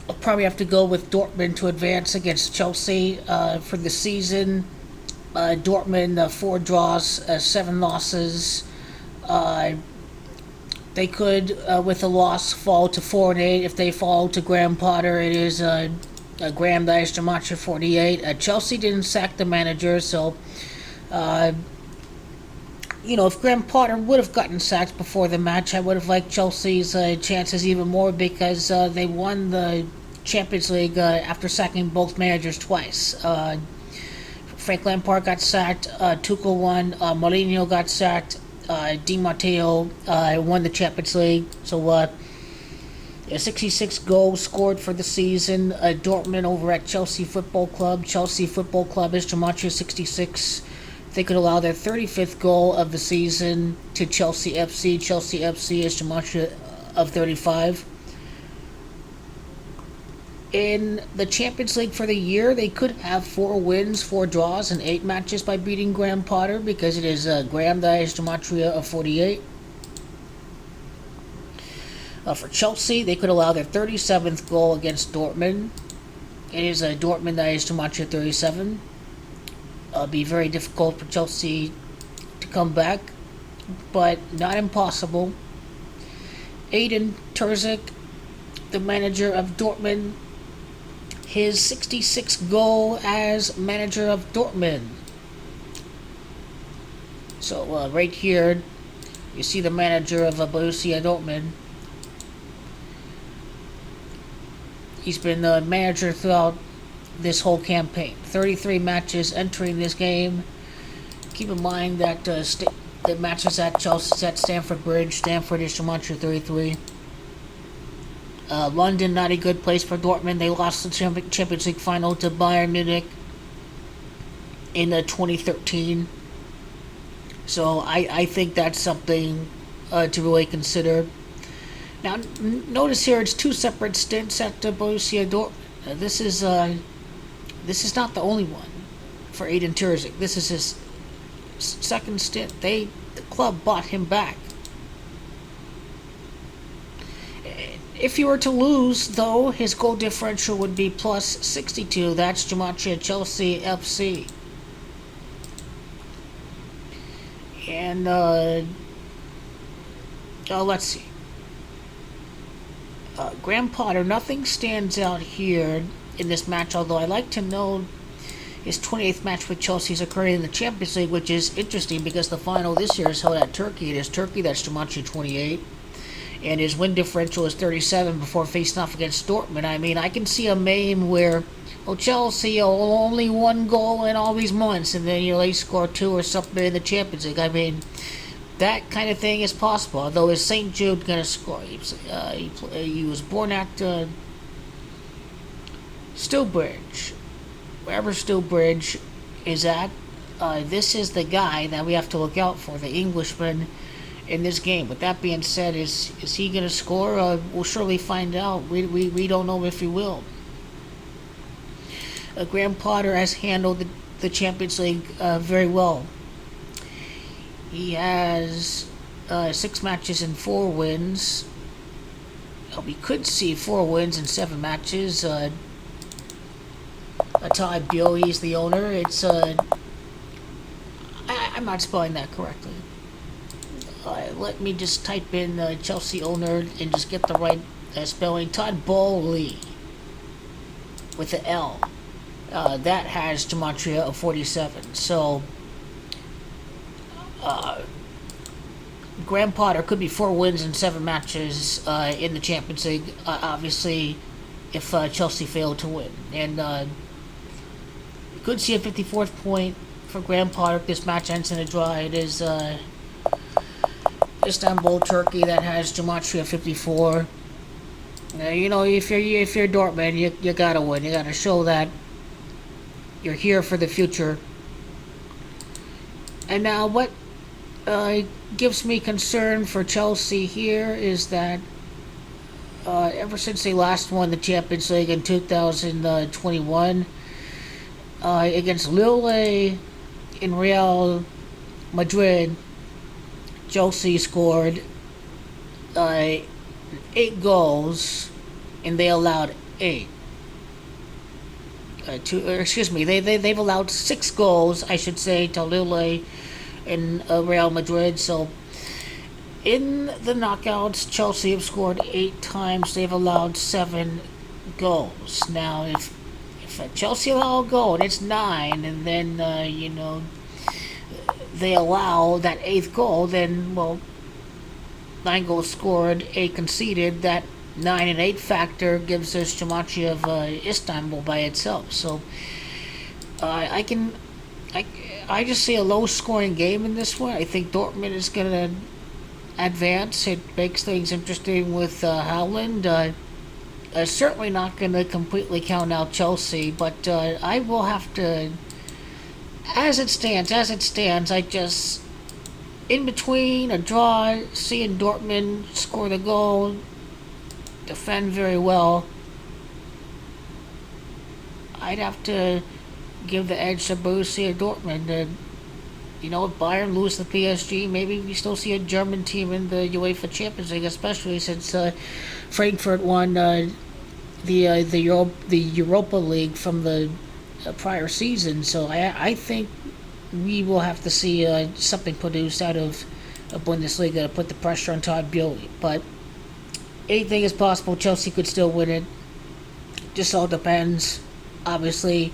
I'll probably have to go with Dortmund to advance against Chelsea for the season. Dortmund, 4 draws, 7 losses. Uh, they could, with a loss, fall to 4-8. If they fall to Graham Potter, it is Graham Dijkstermacher 48. Chelsea didn't sack the manager, so uh, if Graham Potter would have gotten sacked before the match, I would have liked Chelsea's chances even more because they won the Champions League after sacking both managers twice. Frank Lampard got sacked, Tuchel won, Mourinho got sacked, Di Matteo won the Champions League. So 66 goals scored for the season. Dortmund over at Chelsea Football Club. Chelsea Football Club is Gematria 66. They could allow their 35th goal of the season to Chelsea FC. Chelsea FC is Gematria of 35. In the Champions League for the year, they could have 4 wins, 4 draws, and 8 matches by beating Graham Potter because it is Graham Dijkstermacher of 48. For Chelsea, they could allow their 37th goal against Dortmund. It is Dortmund Dijkstermacher 37. It'll be very difficult for Chelsea to come back, but not impossible. Edin Terzic, the manager of Dortmund, his 66th goal as manager of Dortmund. So right here, you see the manager of Borussia Dortmund. He's been the manager throughout this whole campaign. 33 matches entering this game. Keep in mind that the matches at Chelsea at Stamford Bridge. Stamford is Gematria 33. London, not a good place for Dortmund. They lost the Champions League final to Bayern Munich in 2013. So I think that's something to really consider. Now, notice here it's 2 separate stints at Borussia Dortmund. This is not the only one for Edin Terzic. This is his second stint. The club bought him back. If he were to lose, though, his goal differential would be plus 62. That's Gematria Chelsea FC. And, let's see. Graham Potter, nothing stands out here in this match, although I like to know his 28th match with Chelsea is occurring in the Champions League, which is interesting because the final this year is held at Turkey. It is Turkey, that's Gematria 28. And his win differential is 37 before facing off against Dortmund. I mean, I can see a meme where, Chelsea, only 1 goal in all these months, and then they score 2 or something in the Champions League. I mean, that kind of thing is possible. Although is St. Jude going to score? He was born at Stillbridge, wherever Stillbridge is at. This is the guy that we have to look out for, the Englishman in this game. With that being said, is he going to score? We'll surely find out. We don't know if he will. Graham Potter has handled the Champions League very well. He has 6 matches and 4 wins. We could see 4 wins in 7 matches. Todd Beale, he's the owner. It's I'm not spelling that correctly. Let me just type in Chelsea owner and just get the right spelling. Todd Bowley with the L. That has Gematria of 47. So Graham Potter could be 4 wins in 7 matches in the Champions League. Obviously, if Chelsea failed to win, and you could see a 54th point for Graham Potter if this match ends in a draw. It is Istanbul, Turkey, that has Gematria 54. If you're Dortmund, you gotta win. You gotta show that you're here for the future. And now, what gives me concern for Chelsea here is that ever since they last won the Champions League in 2021 against Lille in Real Madrid, Chelsea scored 8 goals and they allowed 8. Excuse me, they've allowed 6 goals, I should say, to Lille and Real Madrid. So in the knockouts, Chelsea have scored 8 times. They've allowed 7 goals. Now, if Chelsea allow a goal and it's 9, and then they allow that 8th goal, then, well, 9 goals scored, 8 conceded. That 9 and 8 factor gives us Jumachi of Istanbul by itself. So I just see a low scoring game in this one. I think Dortmund is going to advance. It makes things interesting with Haaland. Certainly not going to completely count out Chelsea, but I will have to, as it stands, I just, in between a draw, seeing Dortmund score the goal, defend very well, I'd have to give the edge to Borussia Dortmund. If Bayern lose the PSG, maybe we still see a German team in the UEFA Champions League, especially since Frankfurt won the Europa League from the prior season. So I think we will have to see something produced out of Bundesliga to put the pressure on Todd Boehly. But anything is possible. Chelsea could still win it. Just all depends, obviously,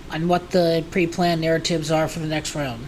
on what the pre-planned narratives are for the next round.